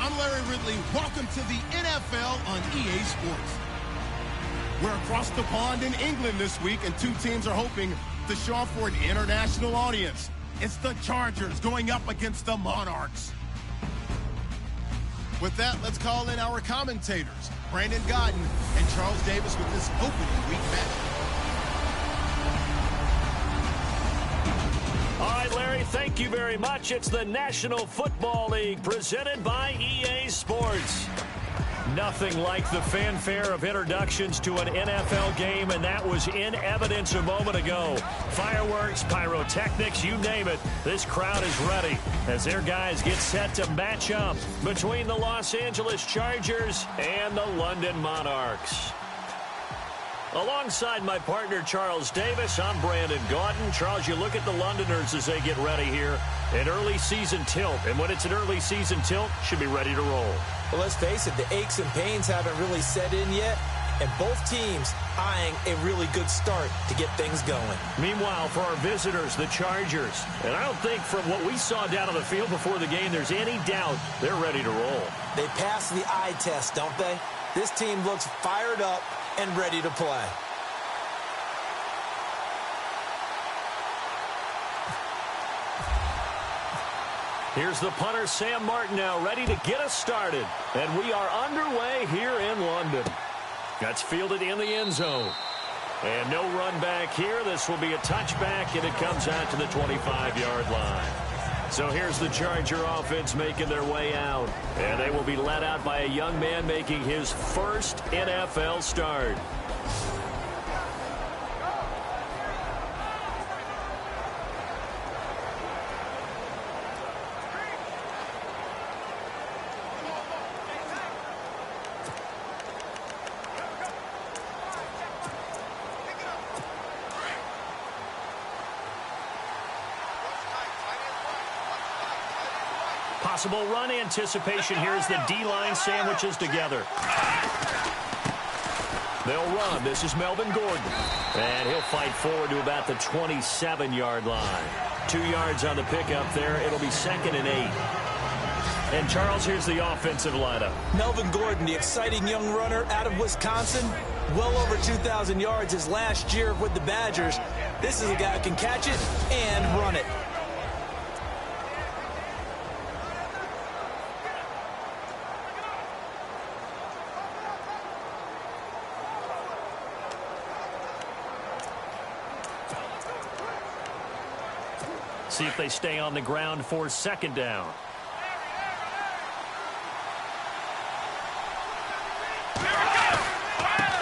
I'm Larry Ridley. Welcome to the NFL on EA Sports. We're across the pond in England this week, and two teams are hoping to show off for an international audience. It's the Chargers going up against the Monarchs. With that, let's call in our commentators, Brandon Godden and Charles Davis, with this opening week match. All right, Larry, thank you very much. It's the National Football League presented by EA Sports. Nothing like the fanfare of introductions to an NFL game, and that was in evidence a moment ago. Fireworks, pyrotechnics, you name it. This crowd is ready as their guys get set to match up between the Los Angeles Chargers and the London Monarchs. Alongside my partner, Charles Davis, I'm Brandon Gaudin. Charles, you look at the Londoners as they get ready here. An early season tilt, and when it's an early season tilt, should be ready to roll. Well, let's face it, the aches and pains haven't really set in yet, and both teams eyeing a really good start to get things going. Meanwhile, for our visitors, the Chargers, and I don't think from what we saw down on the field before the game, there's any doubt they're ready to roll. They passed the eye test, don't they? This team looks fired up and ready to play. Here's the punter, Sam Martin, now ready to get us started. And we are underway here in London. That's fielded in the end zone. And no run back here. This will be a touchback, and it comes out to the 25-yard line. So here's the Charger offense making their way out. And they will be led out by a young man making his first NFL start. Possible run anticipation here as the D-line sandwiches together. They'll run. This is Melvin Gordon. And he'll fight forward to about the 27-yard line. 2 yards on the pickup there. It'll be 2nd and 8. And Charles, here's the offensive lineup. Melvin Gordon, the exciting young runner out of Wisconsin. Well over 2,000 yards his last year with the Badgers. This is a guy who can catch it and run it. See if they stay on the ground for 2nd down.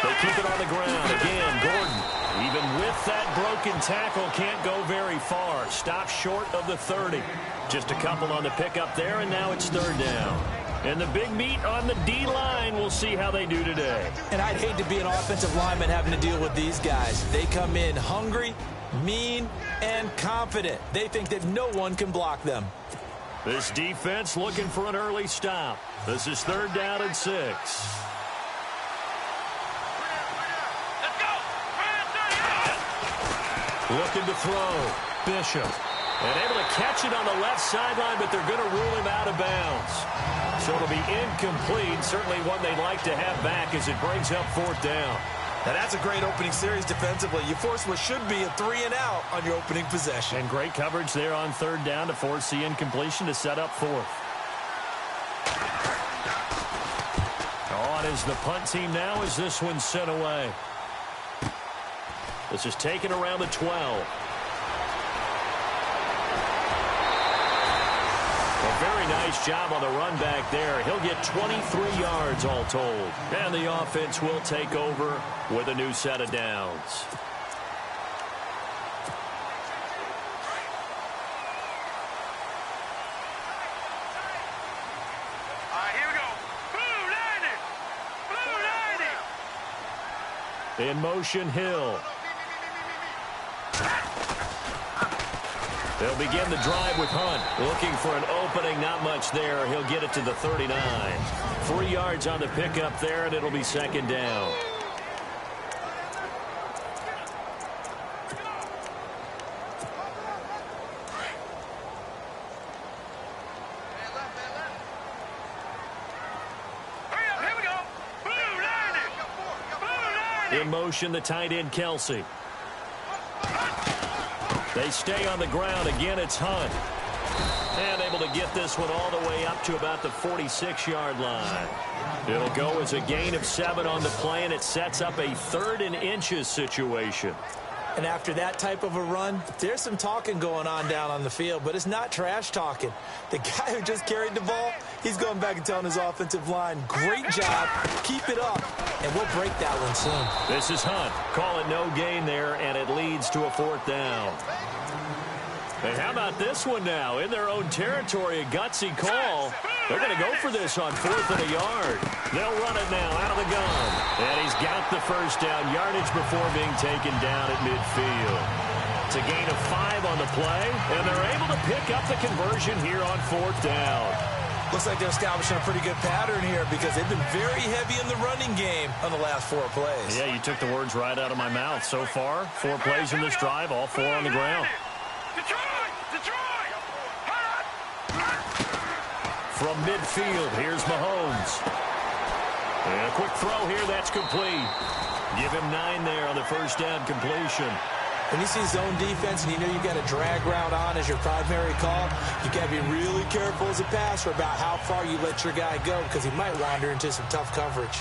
They keep it on the ground. Again, Gordon, even with that broken tackle, can't go very far. Stops short of the 30. Just a couple on the pickup there, and now it's 3rd down. And the big meat on the D-line, we'll see how they do today. And I'd hate to be an offensive lineman having to deal with these guys. They come in hungry, mean, and confident. They think that no one can block them. This defense looking for an early stop. This is 3rd down and 6. Looking to throw. Bishop. And able to catch it on the left sideline, but they're going to rule him out of bounds. So it'll be incomplete. Certainly one they'd like to have back as it brings up 4th down. Now that's a great opening series defensively. You force what should be a 3 and out on your opening possession. And great coverage there on 3rd down to force the incompletion to set up 4th. On is the punt team now as this one's sent away. This is taken around the 12. A very nice job on the run back there. He'll get 23 yards all told. And the offense will take over with a new set of downs. Here we go. Blue 90. Blue 90. In motion, Hill. They'll begin the drive with Hunt. Looking for an opening, not much there. He'll get it to the 39. 3 yards on the pickup there, and it'll be 2nd down. In motion, the tight end, Kelsey. They stay on the ground. Again, it's Hunt. And able to get this one all the way up to about the 46-yard line. It'll go as a gain of 7 on the play, and it sets up a 3rd and inches situation. And after that type of a run, there's some talking going on down on the field, but it's not trash talking. The guy who just carried the ball, he's going back and telling his offensive line, great job, keep it up, and we'll break that one soon. This is Hunt. Call it no gain there, and it leads to a 4th down. And how about this one now? In their own territory, a gutsy call. They're going to go for this on 4th and a yard. They'll run it now out of the gun. And he's got the first down yardage before being taken down at midfield. It's a gain of 5 on the play, and they're able to pick up the conversion here on 4th down. Looks like they're establishing a pretty good pattern here because they've been very heavy in the running game on the last 4 plays. Yeah, you took the words right out of my mouth. So far, 4 plays in this drive, all 4 on the ground. From midfield, here's Mahomes. And a quick throw here, that's complete. Give him 9 there on the first down completion. When you see zone defense and you know you've got a drag route on as your primary call, you got to be really careful as a passer about how far you let your guy go because he might wander into some tough coverage.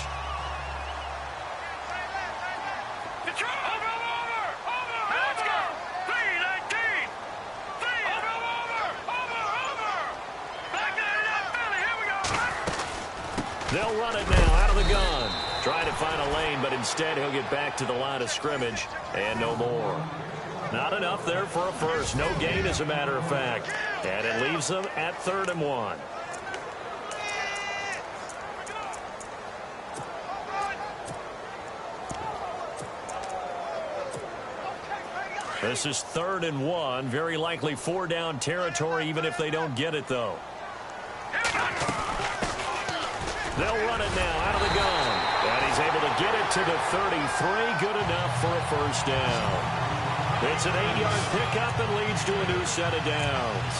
They'll run it now out of the gun. Trying to find a lane, but instead he'll get back to the line of scrimmage and no more. Not enough there for a first. No gain, as a matter of fact. And it leaves them at 3rd and 1. This is 3rd and 1. Very likely 4-down territory, even if they don't get it, though. They'll run it now out of the gun. And he's able to get it to the 33. Good enough for a first down. It's an 8-yard pickup and leads to a new set of downs.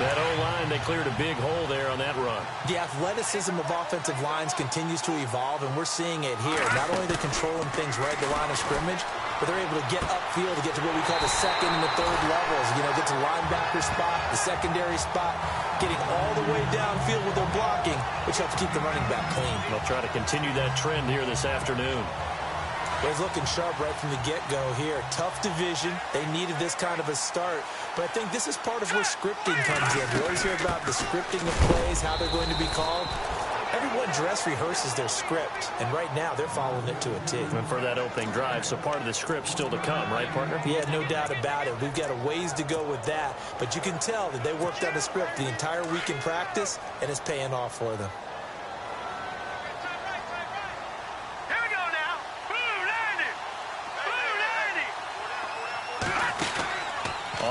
That O-line, they cleared a big hole there on that run. The athleticism of offensive lines continues to evolve, and we're seeing it here. Not only are they controlling things right at the line of scrimmage, but they're able to get upfield to get to what we call the 2nd and the 3rd levels. You know, get to linebacker spot, the secondary spot, getting all the way downfield with their blocking, which helps keep the running back clean. They'll try to continue that trend here this afternoon. It's looking sharp right from the get-go here. Tough division. They needed this kind of a start. But I think this is part of where scripting comes in. We always hear about the scripting of plays, how they're going to be called. Everyone dress rehearses their script, and right now they're following it to a T. And for that opening drive, so part of the script still to come, right, partner? Yeah, no doubt about it. We've got a ways to go with that, but you can tell that they worked on the script the entire week in practice, and it's paying off for them. Here we go now.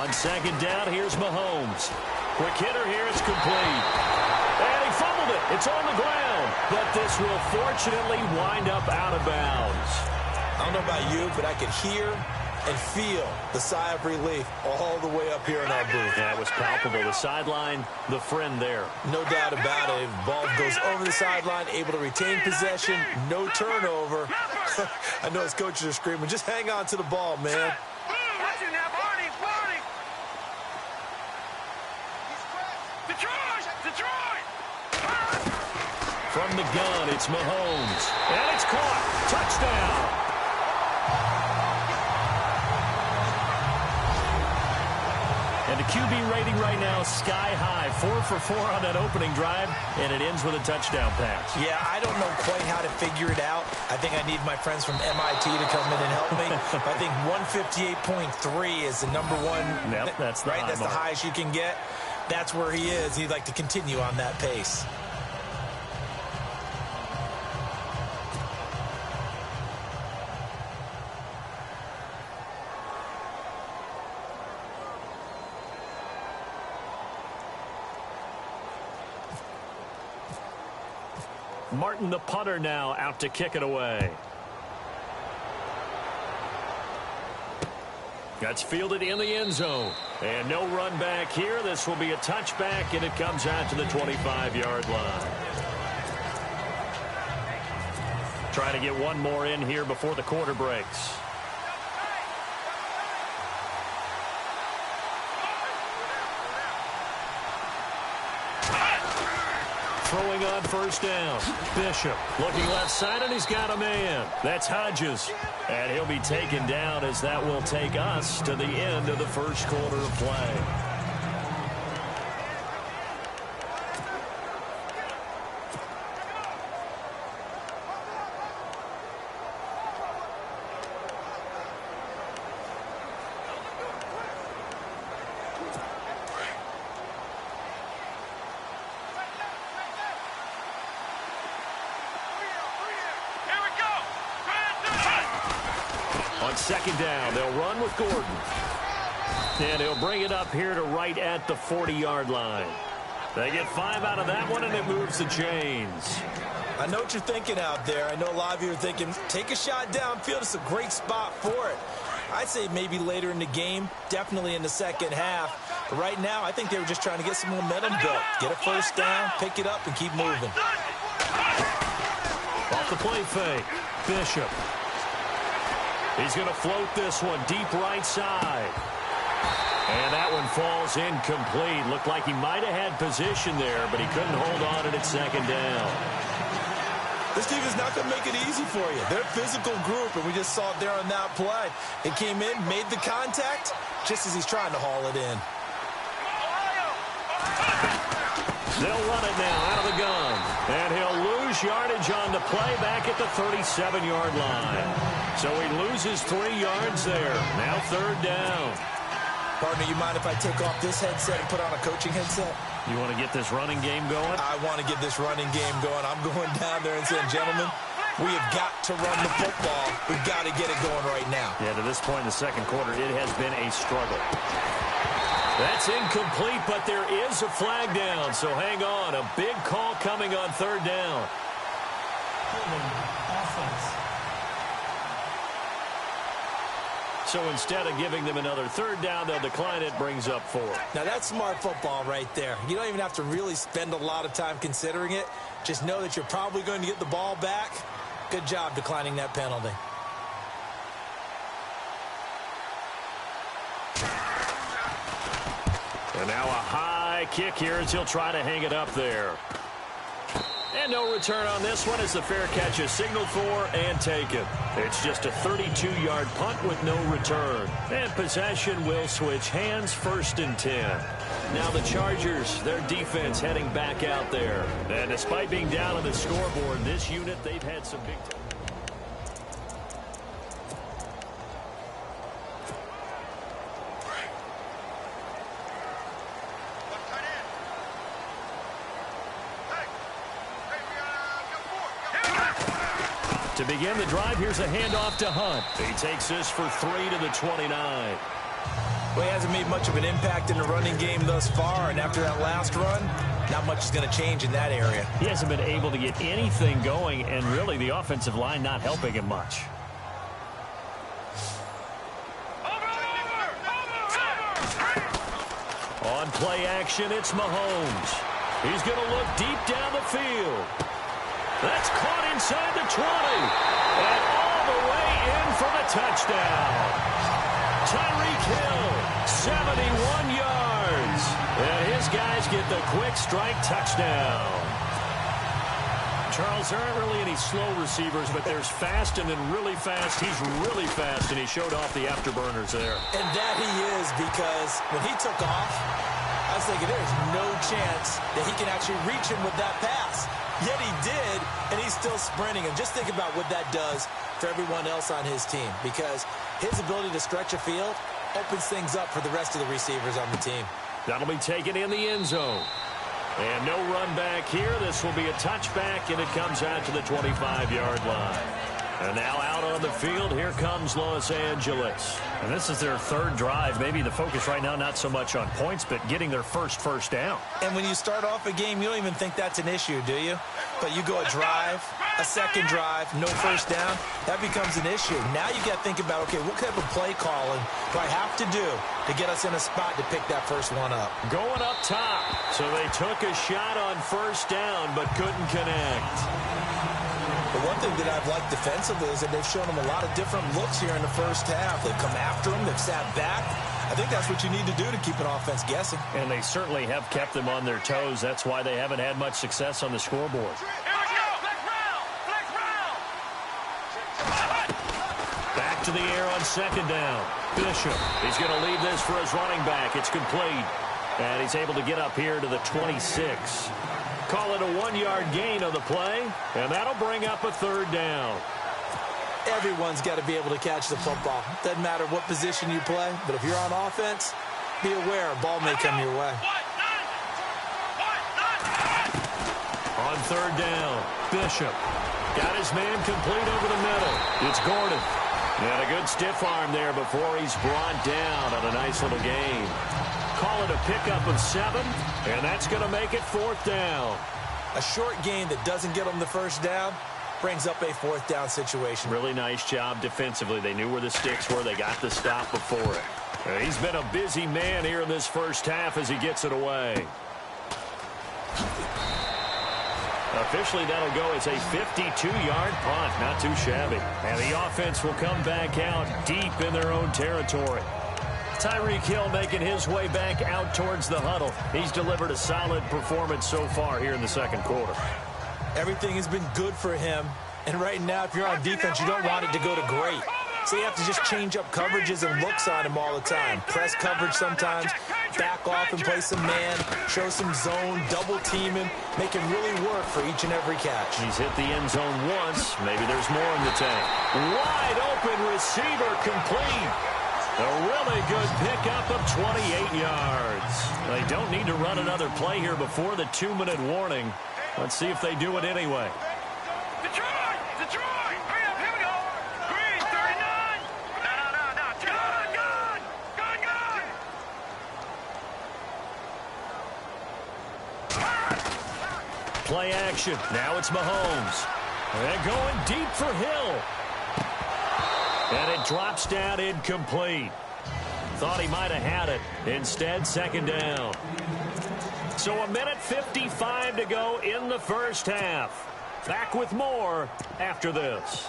On 2nd down, here's Mahomes. Quick hitter here, it's complete. And he fumbled it. It's on the ground. But this will fortunately wind up out of bounds. I don't know about you, but I could hear and feel the sigh of relief all the way up here in our booth. Yeah, it was palpable. The sideline, the friend there. No doubt about it. Ball goes over the sideline, able to retain possession, no turnover. I know his coaches are screaming, just hang on to the ball, man. From the gun, it's Mahomes. And it's caught. Touchdown. And the QB rating right now, sky high. 4 for 4 on that opening drive, and it ends with a touchdown pass. Yeah, I don't know quite how to figure it out. I think I need my friends from MIT to come in and help me. I think 158.3 is the number one. Yep, that's the right. high That's mark. the highest you can get. That's where he is. He'd like to continue on that pace. Martin, the punter, now out to kick it away. That's fielded in the end zone. And no run back here. This will be a touchback, and it comes out to the 25-yard line. Trying to get one more in here before the quarter breaks. Throwing on first down. Bishop looking left side, and he's got a man. That's Hodges. And he'll be taken down as that will take us to the end of the first quarter of play. Second down, they'll run with Gordon. And he'll bring it up here to right at the 40-yard line. They get 5 out of that one, and it moves the chains. I know what you're thinking out there. I know a lot of you are thinking, take a shot downfield. It's a great spot for it. I'd say maybe later in the game, definitely in the second half. But right now, I think they were just trying to get some momentum built. Get a first down, pick it up, and keep moving. Off the play fake, Bishop. He's going to float this one deep right side. And that one falls incomplete. Looked like he might have had position there, but he couldn't hold on at second down. This team is not going to make it easy for you. They're a physical group, and we just saw it there on that play. It came in, made the contact, just as he's trying to haul it in. They'll run it now out of the gun. And he'll lose yardage on the play back at the 37-yard line. So he loses 3 yards there. Now third down. Partner, you mind if I take off this headset and put on a coaching headset? You want to get this running game going? I want to get this running game going. I'm going down there and saying, gentlemen, we have got to run the football. We've got to get it going right now. Yeah, to this point in the second quarter, it has been a struggle. That's incomplete, but there is a flag down, so hang on. A big call coming on third down. So instead of giving them another third down, they'll decline it, brings up 4. Now that's smart football right there. You don't even have to really spend a lot of time considering it. Just know that you're probably going to get the ball back. Good job declining that penalty. And now a high kick here as he'll try to hang it up there. And no return on this one as the fair catch is signaled for and taken. It's just a 32-yard punt with no return. And possession will switch hands, 1st and 10. Now the Chargers, their defense heading back out there. And despite being down on the scoreboard, this unit, they've had some big time. To begin the drive, here's a handoff to Hunt. He takes this for 3 to the 29. Well, he hasn't made much of an impact in the running game thus far, and after that last run, not much is going to change in that area. He hasn't been able to get anything going, and really the offensive line not helping him much. On play action, it's Mahomes. He's going to look deep down the field. That's caught inside the 20. And all the way in for the touchdown. Tyreek Hill, 71 yards. And his guys get the quick strike touchdown. Charles, there aren't really any slow receivers, but there's fast and then really fast. He's really fast, and he showed off the afterburners there. And that he is, because when he took off, I was thinking there's no chance that he can actually reach him with that pass. Yet he did, and he's still sprinting. And just think about what that does for everyone else on his team, because his ability to stretch a field opens things up for the rest of the receivers on the team. That'll be taken in the end zone. And no run back here. This will be a touchback, and it comes out to the 25-yard line. And now out on the field, here comes Los Angeles. And this is their third drive. Maybe the focus right now not so much on points, but getting their first down. And when you start off a game, you don't even think that's an issue, do you? But you go a drive, a second drive, no first down, that becomes an issue. Now you got to think about, okay, what type of play calling do I have to do to get us in a spot to pick that first one up? Going up top. So they took a shot on first down, but couldn't connect. The one thing that I've liked defensively is that they've shown them a lot of different looks here in the first half. They've come after them. They've sat back. I think that's what you need to do to keep an offense guessing. And they certainly have kept them on their toes. That's why they haven't had much success on the scoreboard. Back to the air on second down. Bishop, he's going to leave this for his running back. It's complete. And he's able to get up here to the 26. Call it a 1-yard gain on the play, and that'll bring up a third down. Everyone's got to be able to catch the football. Doesn't matter what position you play, but if you're on offense, be aware a ball may come your way. On third down, Bishop got his man complete over the middle. It's Gordon. And a good stiff arm there before he's brought down on a nice little gain. Call it a pickup of 7, and that's going to make it fourth down. A short gain that doesn't get them the first down brings up a fourth down situation. Really nice job defensively. They knew where the sticks were. They got the stop before it. He's been a busy man here in this first half as he gets it away. Officially, that'll go as a 52-yard punt. Not too shabby. And the offense will come back out deep in their own territory. Tyreek Hill making his way back out towards the huddle. He's delivered a solid performance so far here in the second quarter. Everything has been good for him. And right now, if you're on defense, you don't want it to go to great. So you have to just change up coverages and looks on him all the time. Press coverage sometimes, back off and play some man, show some zone, double team him, make him really work for each and every catch. He's hit the end zone once. Maybe there's more in the tank. Wide open receiver complete. A really good pickup of 28 yards. They don't need to run another play here before the 2-minute warning. Let's see if they do it anyway. Detroit! Detroit! Hurry up, here we go! Green, 39! No. Gun! Play action. Now it's Mahomes. And going deep for Hill. And it drops down incomplete. Thought he might have had it. Instead, second down. So a minute 55 to go in the first half. Back with more after this.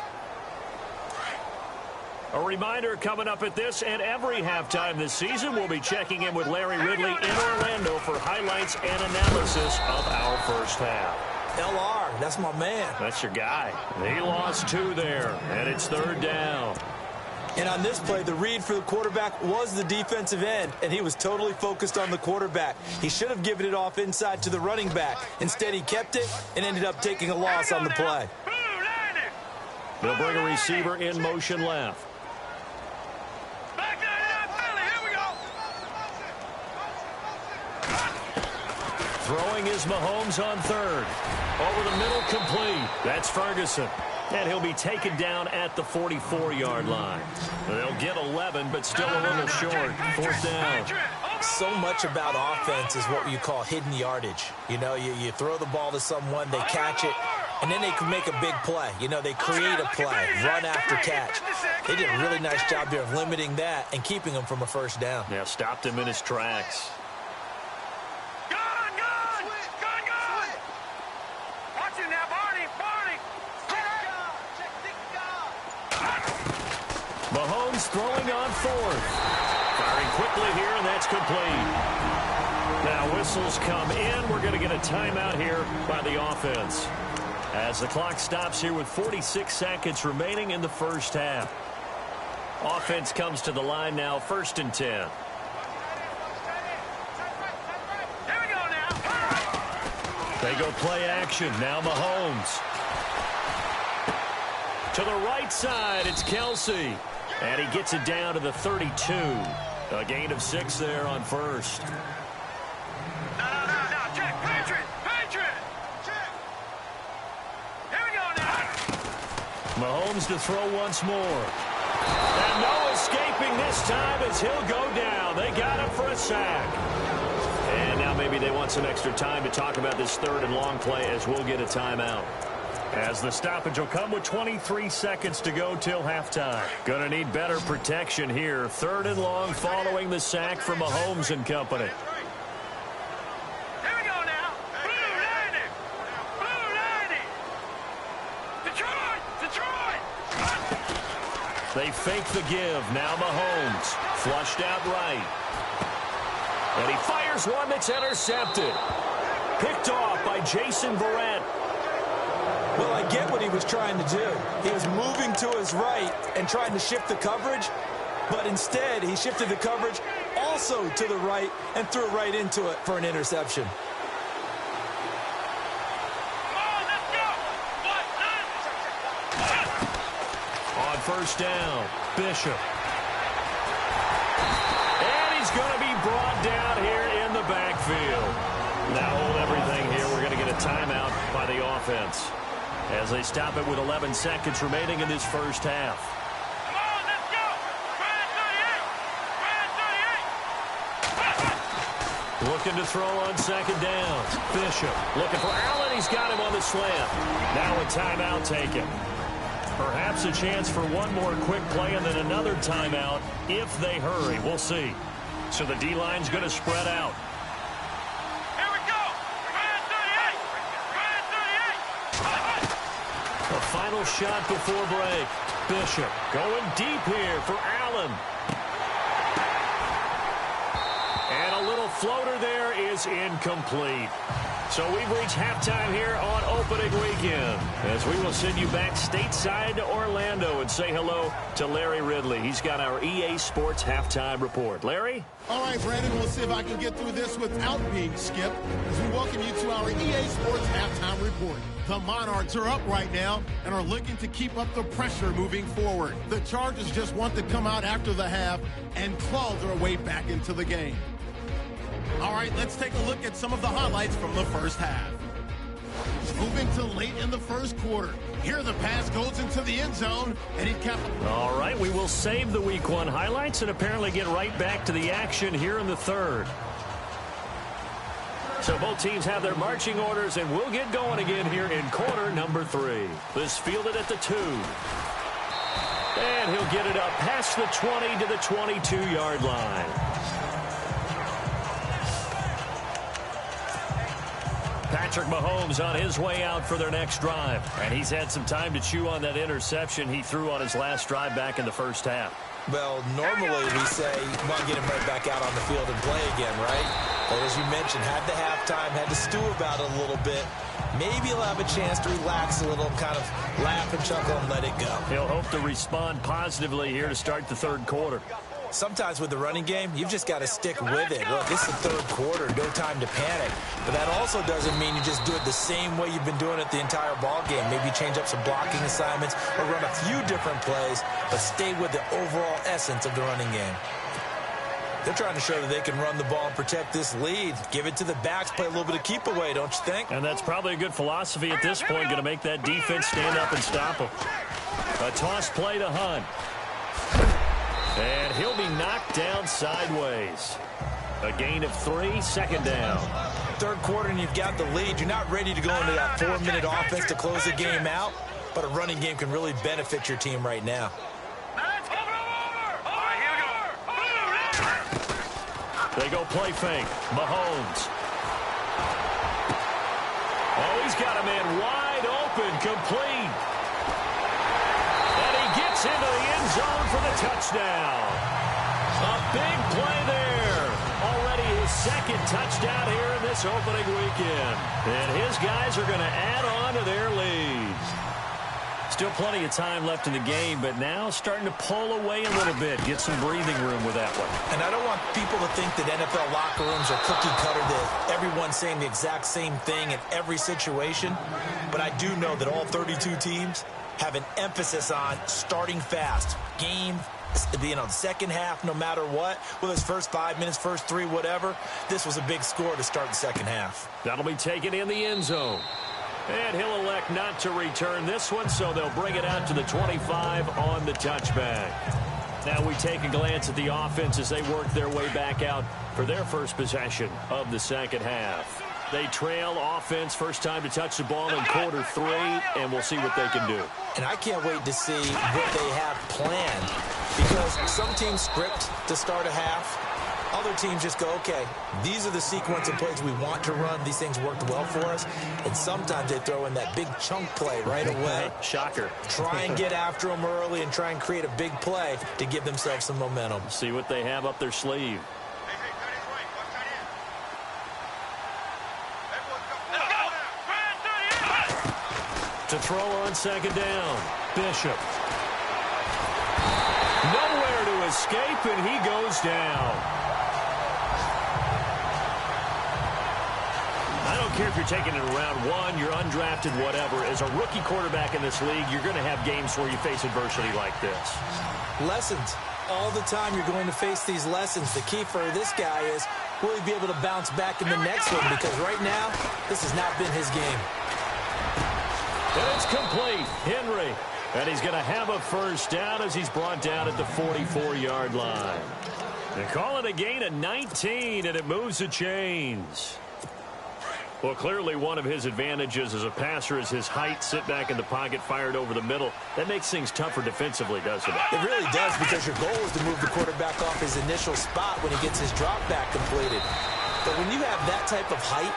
A reminder coming up at this and every halftime this season, we'll be checking in with Larry Ridley in Orlando for highlights and analysis of our first half. LR, that's my man. That's your guy. He lost 2 there, and it's third down. And on this play, the read for the quarterback was the defensive end, and he was totally focused on the quarterback. He should have given it off inside to the running back. Instead, he kept it and ended up taking a loss on the play. They'll bring a receiver in motion left. Throwing is Mahomes on third. Over the middle, complete. That's Ferguson. And he'll be taken down at the 44-yard line. They'll get 11, but still a little short. Fourth down. So much about offense is what you call hidden yardage. You know, you throw the ball to someone, they catch it, and then they can make a big play. You know, they create a play, run after catch. They did a really nice job there of limiting that and keeping him from a first down. Yeah, stopped him in his tracks. Mahomes throwing on fourth. Firing quickly here, and that's complete. Now whistles come in. We're going to get a timeout here by the offense. As the clock stops here with 46 seconds remaining in the first half. Offense comes to the line now, 1st and 10. Here we go now. They go play action. Now Mahomes. To the right side, it's Kelsey. And he gets it down to the 32. A gain of 6 there on first. No. Check. Patriot. Check. Here we go now. Mahomes to throw once more. And no escaping this time as he'll go down. They got him for a sack. And now maybe they want some extra time to talk about this 3rd and long play as we'll get a timeout. As the stoppage will come with 23 seconds to go till halftime. Gonna need better protection here. 3rd and long following the sack from Mahomes and company. Here we go now. Blue 90. Detroit. They fake the give. Now Mahomes. Flushed out right. And he fires one that's intercepted. Picked off by Jason Verrett. Well, I get what he was trying to do. He was moving to his right and trying to shift the coverage, but instead he shifted the coverage also to the right and threw right into it for an interception. On first down, Bishop. And he's going to be brought down here in the backfield. Now hold everything here. We're going to get a timeout by the offense as they stop it with 11 seconds remaining in this first half. Looking to throw on second down. Bishop looking for Allen. He's got him on the slant. Now a timeout taken. Perhaps a chance for one more quick play and then another timeout if they hurry. We'll see. So the D-line's going to spread out. Here we go. A final shot before break. Bishop going deep here for Allen. And a little floater there is incomplete. So we've reached halftime here on opening weekend as we will send you back stateside to Orlando and say hello to Larry Ridley. He's got our EA Sports halftime report. Larry? All right, Brandon, we'll see if I can get through this without being skipped as we welcome you to our EA Sports halftime report. The Monarchs are up right now and are looking to keep up the pressure moving forward. The Chargers just want to come out after the half and claw their way back into the game. All right, let's take a look at some of the highlights from the first half. Moving to late in the first quarter. Here the pass goes into the end zone, and he kept... All right, we will save the Week 1 highlights and apparently get right back to the action here in the third. So both teams have their marching orders, and we'll get going again here in quarter number 3. This fielded at the 2. And he'll get it up past the 20 to the 22-yard line. Patrick Mahomes on his way out for their next drive. And he's had some time to chew on that interception he threw on his last drive back in the first half. Well, normally we say, well, get him right back out on the field and play again, right? But as you mentioned, had the halftime, had to stew about it a little bit. Maybe he'll have a chance to relax a little, kind of laugh and chuckle and let it go. He'll hope to respond positively here to start the third quarter. Sometimes with the running game, you've just got to stick with it. Look, this is the third quarter, no time to panic. But that also doesn't mean you just do it the same way you've been doing it the entire ball game. Maybe change up some blocking assignments or run a few different plays, but stay with the overall essence of the running game. They're trying to show that they can run the ball and protect this lead. Give it to the backs, play a little bit of keep away, don't you think? And that's probably a good philosophy at this point, going to make that defense stand up and stop them. A toss play to Hunt. And he'll be knocked down sideways. A gain of 3, second down. Third quarter and you've got the lead. You're not ready to go into that 4-minute offense to close the game out, but a running game can really benefit your team right now. They go play fake. Mahomes. Oh, he's got a man wide open, complete. And he gets into the end zone for the touchdown. A big play there. Already his second touchdown here in this opening weekend. And his guys are going to add on to their lead. Still plenty of time left in the game, but now starting to pull away a little bit. Get some breathing room with that one. And I don't want people to think that NFL locker rooms are cookie cutter, that everyone's saying the exact same thing in every situation. But I do know that all 32 teams have an emphasis on starting fast. Game, second half, no matter what. Whether it's first 5 minutes, first 3, whatever. This was a big score to start the second half. That'll be taken in the end zone. And he'll elect not to return this one, so they'll bring it out to the 25 on the touchback. Now we take a glance at the offense as they work their way back out for their first possession of the second half. They trail offense, first time to touch the ball in quarter 3, and we'll see what they can do. And I can't wait to see what they have planned, because some teams script to start a half, Other teams just go, okay, these are the sequence of plays we want to run. These things worked well for us. And sometimes they throw in that big chunk play right away. Shocker. Try and get after them early and try and create a big play to give themselves some momentum. See what they have up their sleeve. To throw on second down. Bishop. Nowhere to escape, and he goes down. I don't care if you're taking it in round one, you're undrafted, whatever. As a rookie quarterback in this league, you're going to have games where you face adversity like this. Lessons. All the time you're going to face these lessons. The key for this guy is, will he be able to bounce back in the next one? Because right now, this has not been his game. And it's complete. Henry. And he's going to have a first down as he's brought down at the 44-yard line. They call it a gain of 19, and it moves the chains. Well, clearly one of his advantages as a passer is his height. Sit back in the pocket, fired over the middle. That makes things tougher defensively, doesn't it? It really does, because your goal is to move the quarterback off his initial spot when he gets his drop back completed. But when you have that type of height,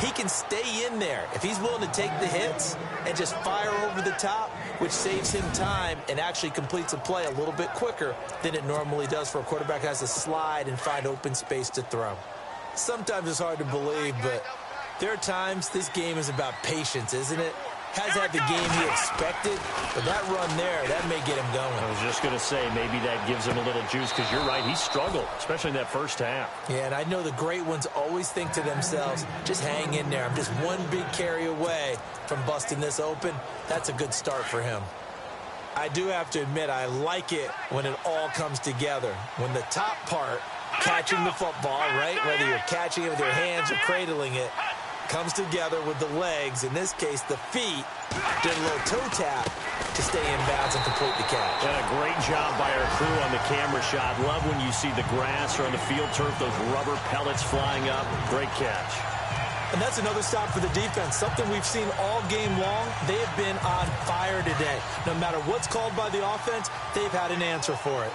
he can stay in there if he's willing to take the hits and just fire over the top, which saves him time and actually completes a play a little bit quicker than it normally does for a quarterback who has to slide and find open space to throw. Sometimes it's hard to believe, but there are times this game is about patience, isn't it? Has had the game he expected, but that run there, that may get him going. I was just going to say, maybe that gives him a little juice, because you're right, he struggled, especially in that first half. Yeah, and I know the great ones always think to themselves, just hang in there. I'm just one big carry away from busting this open. That's a good start for him. I do have to admit, I like it when it all comes together. When the top part, catching the football, right, whether you're catching it with your hands or cradling it, comes together with the legs, in this case the feet, did a little toe tap to stay in bounds and complete the catch. And a great job by our crew on the camera shot. Love when you see the grass or on the field turf, those rubber pellets flying up. Great catch. And that's another stop for the defense, something we've seen all game long. They have been on fire today. No matter what's called by the offense, they've had an answer for it.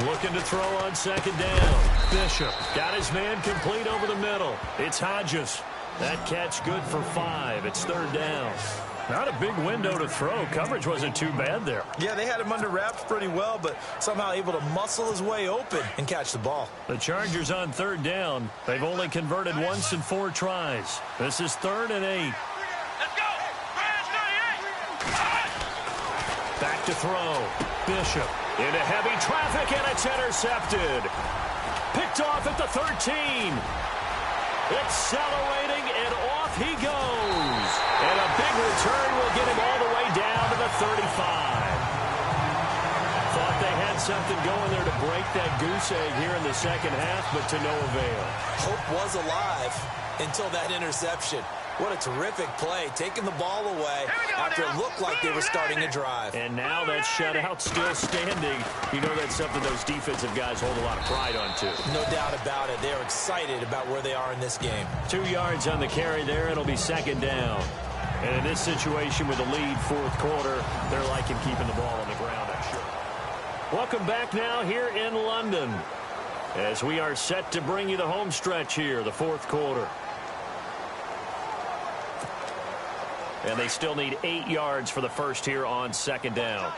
Looking to throw on second down. Bishop got his man complete over the middle. It's Hodges. That catch good for 5. It's third down. Not a big window to throw. Coverage wasn't too bad there. Yeah, they had him under wraps pretty well, but somehow able to muscle his way open and catch the ball. The Chargers on third down. They've only converted once in 4 tries. This is 3rd and 8. Let's go! Back to throw. Bishop into heavy traffic, and it's intercepted. Picked off at the 13. Accelerating, and off he goes. And a big return will get him all the way down to the 35. Thought they had something going there to break that goose egg here in the second half, but to no avail. Hope was alive until that interception. What a terrific play, taking the ball away after it looked like they were starting a drive. And now that shutout still standing. You know that's something those defensive guys hold a lot of pride on, too. No doubt about it. They're excited about where they are in this game. 2 yards on the carry there. It'll be second down. And in this situation with the lead, fourth quarter, they're liking keeping the ball on the ground, I'm sure. Welcome back now here in London as we are set to bring you the home stretch here, the fourth quarter. And they still need 8 yards for the first here on second down.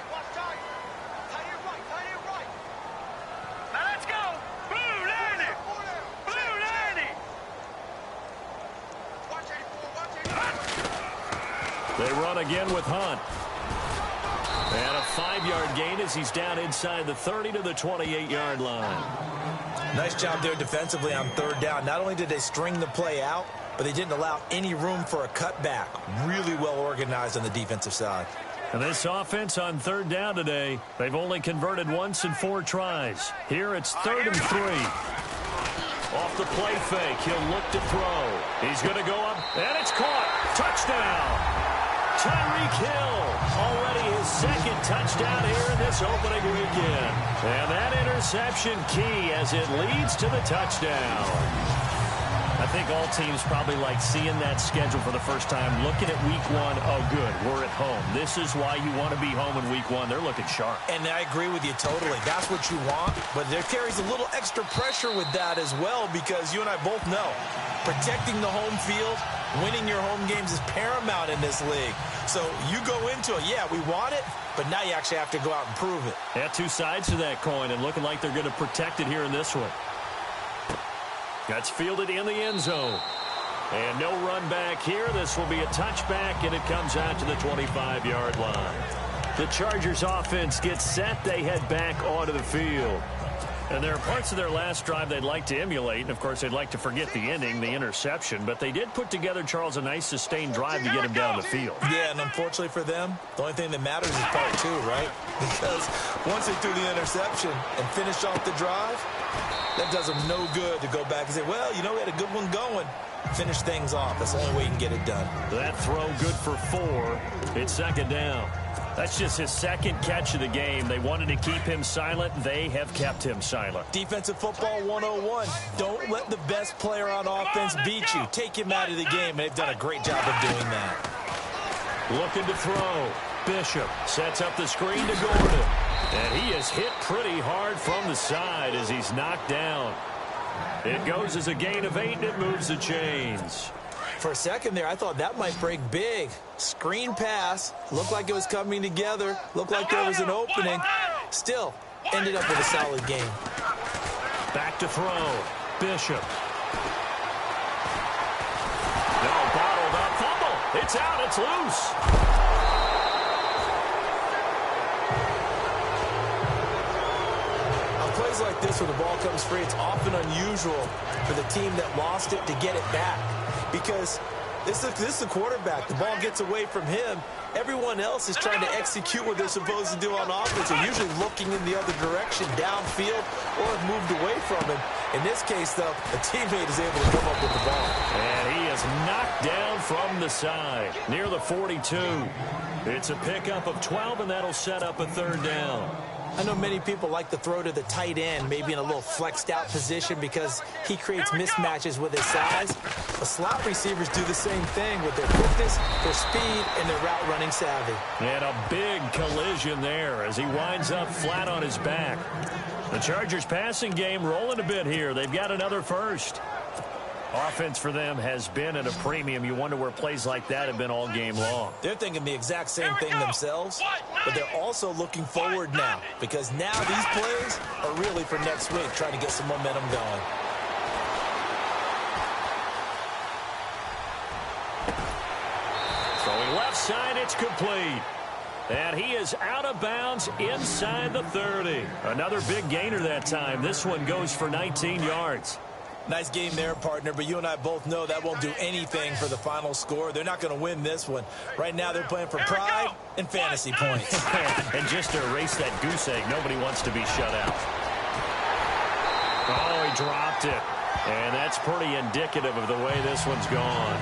Now let's go! Blue Lanny! Blue Lanny! They run again with Hunt. And a 5-yard gain as he's down inside the 30 to the 28-yard line. Nice job there defensively on third down. Not only did they string the play out, but they didn't allow any room for a cutback. Really well organized on the defensive side. And this offense on third down today, they've only converted once in 4 tries. Here it's 3rd and 3. Off the play fake, he'll look to throw. He's going to go up, and it's caught. Touchdown. Tyreek Hill, already his 2nd touchdown here in this opening weekend. And that interception key as it leads to the touchdown. I think all teams probably like seeing that schedule for the first time, looking at week one. Oh, good, we're at home. This is why you want to be home in week one. They're looking sharp. And I agree with you totally. That's what you want, but there carries a little extra pressure with that as well, because you and I both know protecting the home field, winning your home games is paramount in this league. So you go into it, yeah, we want it, but now you actually have to go out and prove it. Yeah, two sides to that coin, and looking like they're going to protect it here in this one. That's fielded in the end zone. And no run back here. This will be a touchback, and it comes out to the 25-yard line. The Chargers offense gets set. They head back onto the field. And there are parts of their last drive they'd like to emulate. And, of course, they'd like to forget the ending, the interception. But they did put together, Charles, a nice sustained drive to get him down the field. Yeah, and unfortunately for them, the only thing that matters is part two, right? Because once they threw the interception and finished off the drive, that does them no good to go back and say, well, you know, we had a good one going. Finish things off. That's the only way you can get it done. That throw good for 4. It's second down. That's just his second catch of the game. They wanted to keep him silent. They have kept him silent. Defensive football 101. Don't let the best player on offense beat you. Take him out of the game, and they've done a great job of doing that. Looking to throw. Bishop sets up the screen to Gordon. And he is hit pretty hard from the side as he's knocked down. It goes as a gain of 8, and it moves the chains. For a second there, I thought that might break big. Screen pass. Looked like it was coming together. Looked like there was an opening. Still, ended up with a solid game. Back to throw. Bishop. No, bottled up. Fumble. It's out. It's loose. Plays like this where the ball comes free, it's often unusual for the team that lost it to get it back, because this is the quarterback. The ball gets away from him. Everyone else is trying to execute what they're supposed to do on offense. They're usually looking in the other direction, downfield, or have moved away from him. In this case, though, a teammate is able to come up with the ball. And he is knocked down from the side, near the 42. It's a pickup of 12, and that'll set up a third down. I know many people like to throw to the tight end, maybe in a little flexed out position because he creates mismatches with his size. The slot receivers do the same thing with their quickness, their speed, and their route running savvy. And a big collision there as he winds up flat on his back. The Chargers passing game rolling a bit here. They've got another first. Offense for them has been at a premium. You wonder where plays like that have been all game long. They're thinking the exact same thing themselves, but they're also looking forward now, because now these plays are really for next week, trying to get some momentum going. Throwing left side, it's complete. And he is out of bounds inside the 30. Another big gainer that time. This one goes for 19 yards. Nice game there, partner, but you and I both know that won't do anything for the final score. They're not going to win this one. Right now they're playing for pride and fantasy points. And just to erase that goose egg, nobody wants to be shut out. Oh, he dropped it. And that's pretty indicative of the way this one's gone.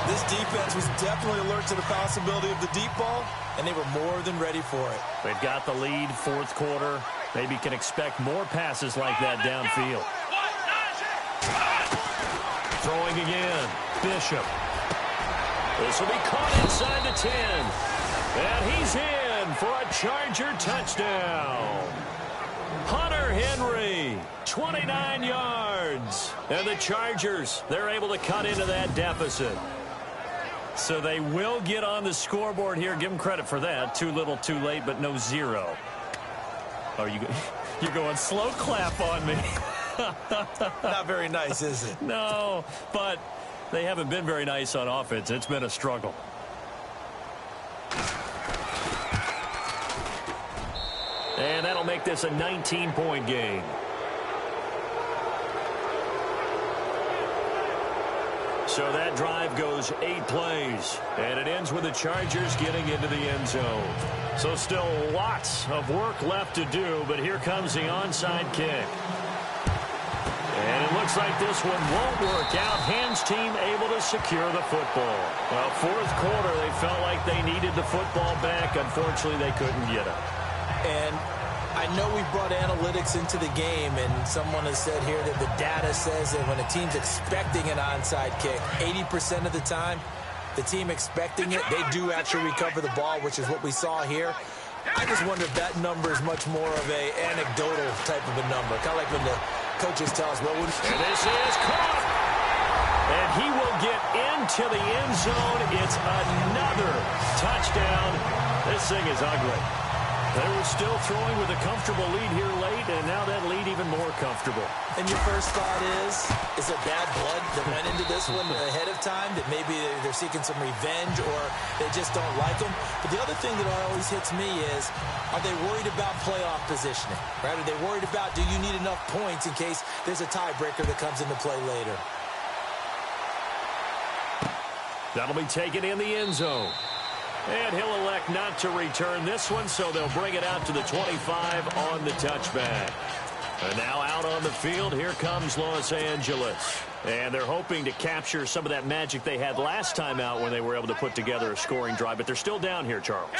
This defense was definitely alert to the possibility of the deep ball, and they were more than ready for it. They've got the lead, fourth quarter. Maybe can expect more passes like that downfield. Throwing again. Bishop. This will be caught inside the 10. And he's in for a Charger touchdown. Hunter Henry, 29 yards. And the Chargers, they're able to cut into that deficit. So they will get on the scoreboard here. Give them credit for that. Too little, too late, but no zero. Oh, you're going slow clap on me. Not very nice, is it? No, but they haven't been very nice on offense. It's been a struggle. And that'll make this a 19-point game. So that drive goes 8 plays, and it ends with the Chargers getting into the end zone. So still lots of work left to do, but here comes the onside kick. And it looks like this one won't work out. Ham's team able to secure the football. Well, fourth quarter, they felt like they needed the football back. Unfortunately, they couldn't get it. And I know we brought analytics into the game, and someone has said here that the data says that when a team's expecting an onside kick, 80% of the time, the team expecting it, they do actually recover the ball, which is what we saw here. I just wonder if that number is much more of a anecdotal type of a number, kind of like when the coaches tell us, well, and this is caught. And he will get into the end zone. It's another touchdown. This thing is ugly. They were still throwing with a comfortable lead here late, and now that lead even more comfortable. And your first thought is there bad blood that went into this one ahead of time, that maybe they're seeking some revenge or they just don't like them? But the other thing that always hits me is, are they worried about playoff positioning? Right? Are they worried about, do you need enough points in case there's a tiebreaker that comes into play later? That'll be taken in the end zone. And he'll elect not to return this one, so they'll bring it out to the 25 on the touchback. And now out on the field, here comes Los Angeles. And they're hoping to capture some of that magic they had last time out when they were able to put together a scoring drive. But they're still down here, Charles.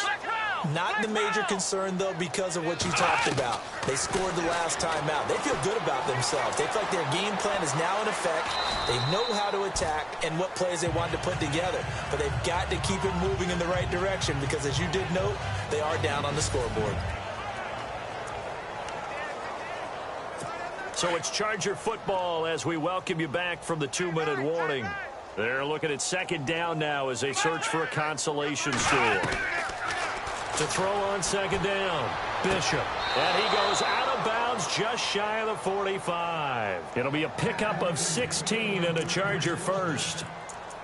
Not the major concern, though, because of what you talked about. They scored the last time out. They feel good about themselves. They feel like their game plan is now in effect. They know how to attack and what plays they want to put together. But they've got to keep it moving in the right direction because, as you did note, they are down on the scoreboard. So it's Charger football as we welcome you back from the 2-minute warning. They're looking at second down now as they search for a consolation score. To throw on second down, Bishop. And he goes out of bounds just shy of the 45. It'll be a pickup of 16 and a Charger first.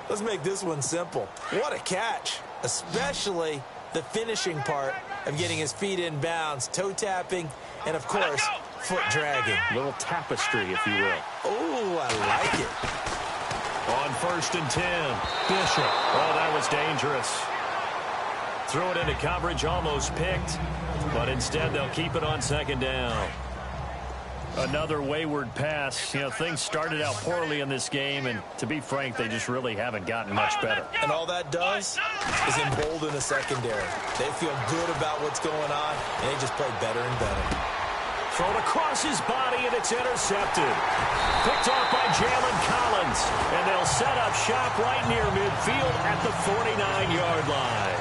Let's make this one simple. What a catch, especially the finishing part of getting his feet in bounds, toe tapping, and, of course, foot dragging. Little tapestry, if you will. Oh, I like it. On 1st and 10, Bishop. Oh, that was dangerous. Threw it into coverage, almost picked, but instead they'll keep it on second down. Another wayward pass. You know, things started out poorly in this game, and to be frank, they just really haven't gotten much better. And all that does is embolden the secondary. They feel good about what's going on, and they just play better and better. Thrown across his body, and it's intercepted. Picked off by Jalen Collins, and they'll set up shop right near midfield at the 49-yard line.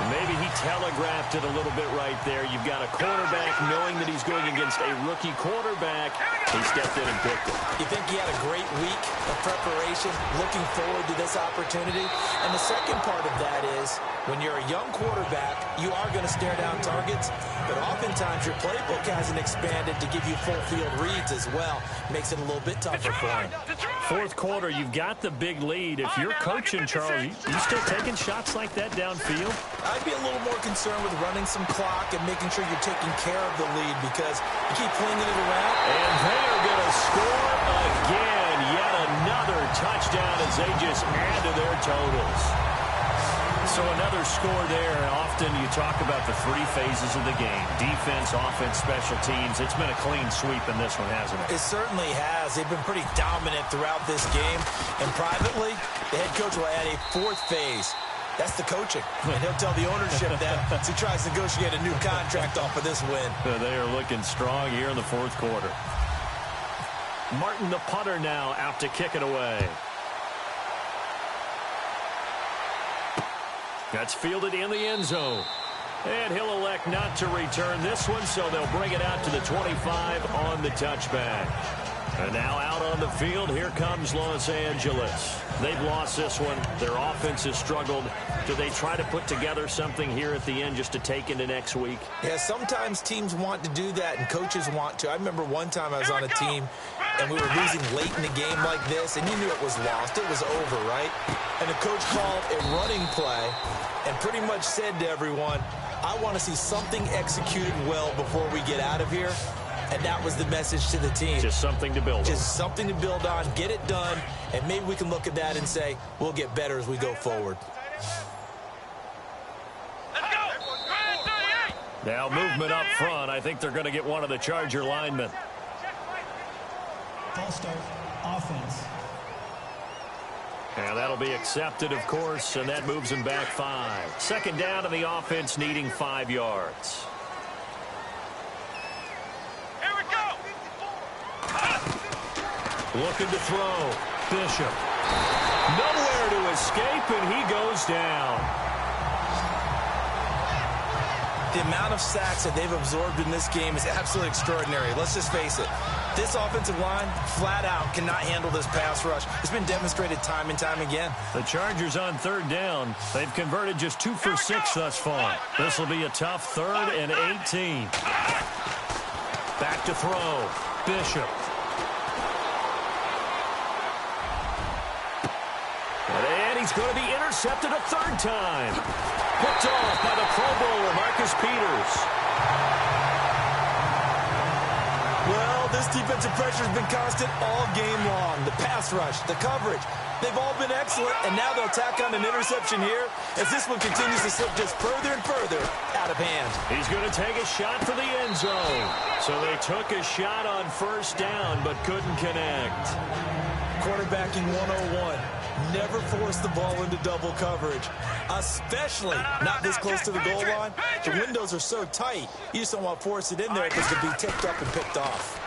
Maybe he telegraphed it a little bit right there. You've got a quarterback knowing that he's going against a rookie quarterback. He stepped in and picked it. You think he had a great week of preparation, looking forward to this opportunity? And the second part of that is, when you're a young quarterback, you are going to stare down targets, but oftentimes your playbook hasn't expanded to give you full field reads as well. Makes it a little bit tougher for him. Fourth quarter, you've got the big lead. If you're coaching, Charles, you still taking shots like that downfield? I'd be a little more concerned with running some clock and making sure you're taking care of the lead because you keep flinging it around. And they are going to score again. Yet another touchdown as they just add to their totals. So another score there. Often you talk about the three phases of the game. Defense, offense, special teams. It's been a clean sweep in this one, hasn't it? It certainly has. They've been pretty dominant throughout this game. And privately, the head coach will add a fourth phase. That's the coaching. And he'll tell the ownership that as he tries to negotiate a new contract off of this win. They are looking strong here in the fourth quarter. Martin, the punter, now out to kick it away. That's fielded in the end zone. And he'll elect not to return this one, so they'll bring it out to the 25 on the touchback. And now out on the field, here comes Los Angeles. They've lost this one. Their offense has struggled. Do they try to put together something here at the end just to take into next week? Yeah, sometimes teams want to do that and coaches want to. I remember one time I was on a team and we were losing late in the game like this, and you knew it was lost. It was over, right? And the coach called a running play and pretty much said to everyone, I want to see something executed well before we get out of here. And that was the message to the team. Just something to build on. Just something to build on, get it done, and maybe we can look at that and say, we'll get better as we go forward. Let's go. Now movement up front. I think they're going to get one of the Charger linemen. False start, offense. And that'll be accepted, of course, and that moves them back 5. Second down, and the offense needing 5 yards. Looking to throw. Bishop. Nowhere to escape, and he goes down. The amount of sacks that they've absorbed in this game is absolutely extraordinary. Let's just face it. This offensive line, flat out, cannot handle this pass rush. It's been demonstrated time and time again. The Chargers on third down. They've converted just 2 for 6 thus far. This will be a tough 3rd and 18. Back to throw. Bishop. And he's going to be intercepted a 3rd time. Picked off by the Pro Bowler, Marcus Peters. Well, this defensive pressure has been constant all game long. The pass rush, the coverage, they've all been excellent, and now they'll tack on an interception here as this one continues to slip just further and further out of hand. He's going to take a shot for the end zone. So they took a shot on 1st down but couldn't connect. Quarterbacking 101. Never force the ball into double coverage, especially not this close to the goal line. The windows are so tight, you just don't want to force it in there because it could be tipped up and picked off.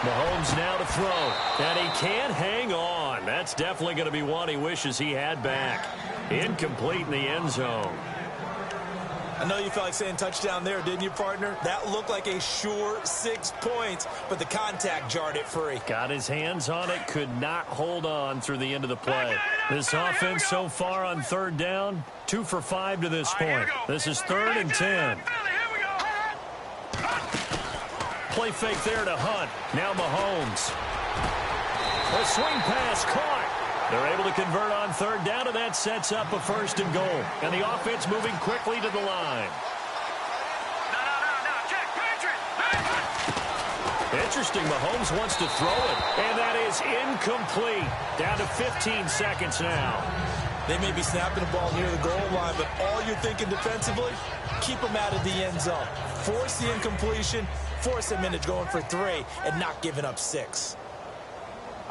Mahomes now to throw, and he can't hang on. That's definitely going to be one he wishes he had back. Incomplete in the end zone. I know you felt like saying touchdown there, didn't you, partner? That looked like a sure 6 points, but the contact jarred it free. Got his hands on it, could not hold on through the end of the play. This offense so far on 3rd down, 2 for 5 to this point. This is 3rd and 10. Play fake there to Hunt. Now Mahomes. A swing pass caught. They're able to convert on 3rd down, and that sets up a 1st and goal. And the offense moving quickly to the line. Interesting, Mahomes wants to throw it, and that is incomplete. Down to 15 seconds now. They may be snapping the ball near the goal line, but all you're thinking defensively, keep them out of the end zone. Force the incompletion, force them into going for 3, and not giving up 6.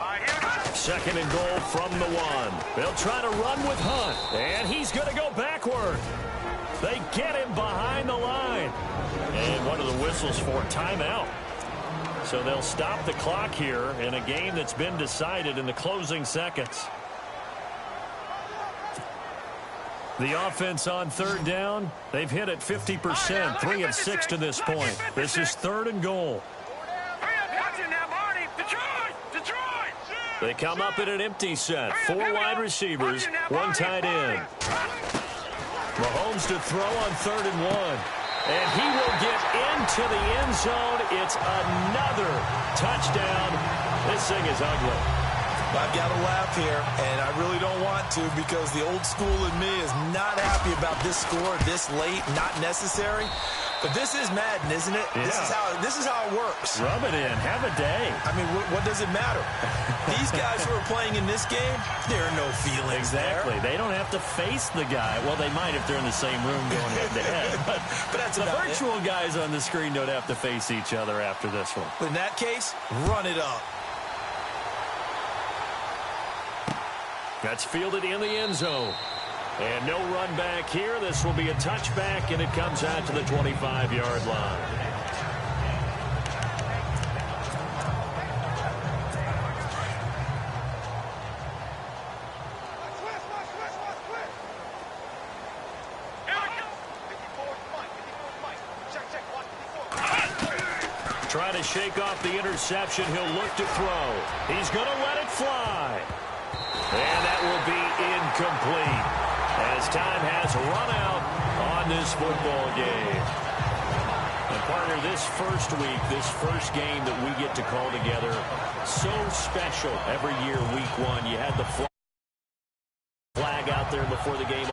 2nd and goal from the 1. They'll try to run with Hunt, and he's going to go backward. They get him behind the line. And one of the whistles for timeout. So they'll stop the clock here in a game that's been decided in the closing seconds. The offense on 3rd down, they've hit it 50%, 3 of 6 to this point. This is 3rd and goal. They come up in an empty set. 4 wide receivers, 1 tight end. Mahomes to throw on 3rd and 1. And he will get into the end zone. It's another touchdown. This thing is ugly. I've got to laugh here, and I really don't want to because the old school in me is not happy about this score this late, not necessary. But this is Madden, isn't it? Yeah. This is how it works. Rub it in. Have a day. I mean, what does it matter? These guys who are playing in this game, there are no feelings exactly. there. They don't have to face the guy. Well, they might if they're in the same room going head-to-head. But that's the virtual guys on the screen don't have to face each other after this one. In that case, run it up. That's fielded in the end zone. And no run back here. This will be a touchback, and it comes out to the 25-yard line. Trying to shake off the interception. He'll look to throw. He's going to let it fly. And that will be incomplete as time has run out on this football game. And partner, this first week, this first game that we get to call together, so special every year, week 1. You had the flag out there before the game